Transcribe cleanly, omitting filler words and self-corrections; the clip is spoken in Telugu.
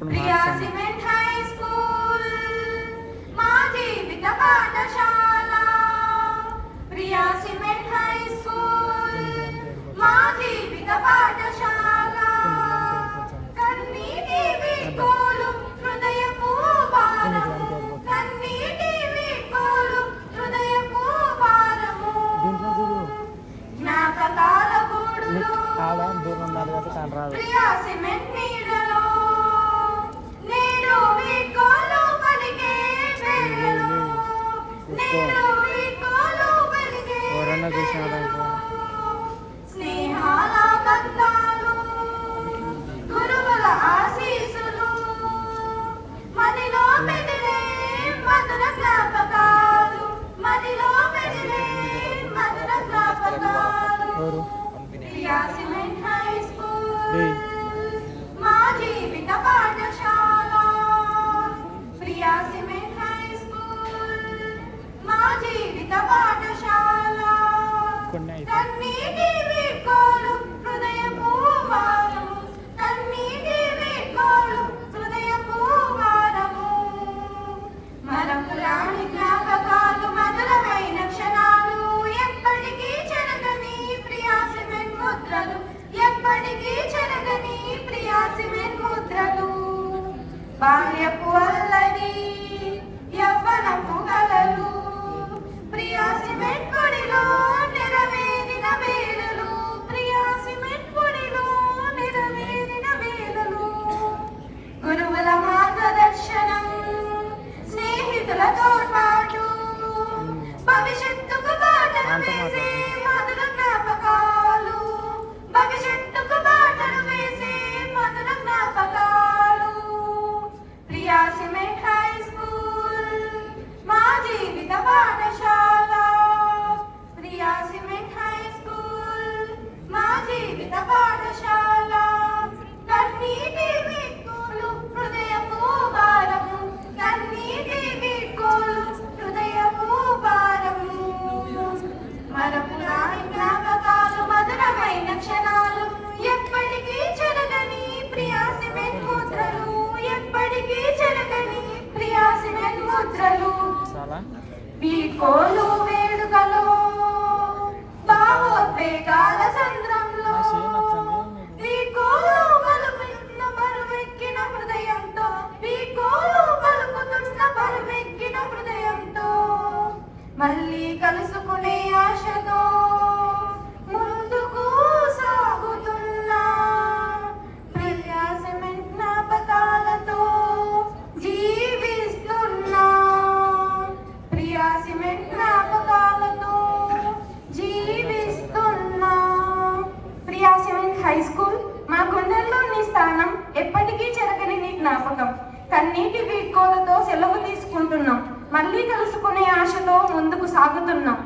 ఇప్పుడు మార్చండి. దూరం ఉన్నారు కదా కానరాదు. ఎవరన్నా చూసినాడు ఎవరు బాల్యపు అల్లరి యవ్వనపు కలలు ప్రియా సిమెంట్ పొడిలో నెరవేరిన వేళలు ప్రియా సిమెంట్ పొడిలో నెరవేరిన వేళలు గురువుల మార్గదర్శనం స్నేహితులతో పాటు భవిష్యత్తుకు బాటలు వేసే మధుర జ్ఞాపకాలు భవిష్యత్తుకు బాటలు వేసే మధుర జ్ఞాపకాలు ప్రియా సిమెంట్ హై స్కూల్ మా జీవిత పాఠశాల ప్రియా సిమెంట్ హై స్కూల్ మా జీవిత పాఠశాల కన్నీటి వీడ్కోలు హృదయపు భారము కన్నీటి వీడ్కోలు హృదయపు భారము మరపురాని జ్ఞాపకాలు మధురమైన క్షణాలు ఎప్పటికీ చెరగని ప్రియా సిమెంట్ ముద్రలు ఎప్పటికీ చెరగని ప్రియా సిమెంట్ ముద్రలు వీడ్కోలు వేడుకలో భావోద్వేగాల సంద్రంలో వీడ్కోలు పలుకుతున్న బరువెక్కిన హృదయంతో వీడ్కోలు పలుకుతున్న బరువెక్కిన హృదయంతో మళ్ళీ కలుసుకునే ఆశతో ముందుకు సాగుతున్నా ప్రియా సిమెంట్ జ్ఞాపకాలతో జీవిస్తున్నా ప్రియా సిమెంట్ జ్ఞాపకాలతో జీవిస్తున్నా ప్రియా సిమెంట్ హై స్కూల్ మా గుండెల్లో నీ స్థానం ఎప్పటికీ చెరగని నీ జ్ఞాపకం కన్నీటి వీడ్కోలతో సెలవు తీసుకుంటున్నాం మళ్ళీ కలుసుకునే ఆశతో ముందుకు సాగుతున్నాం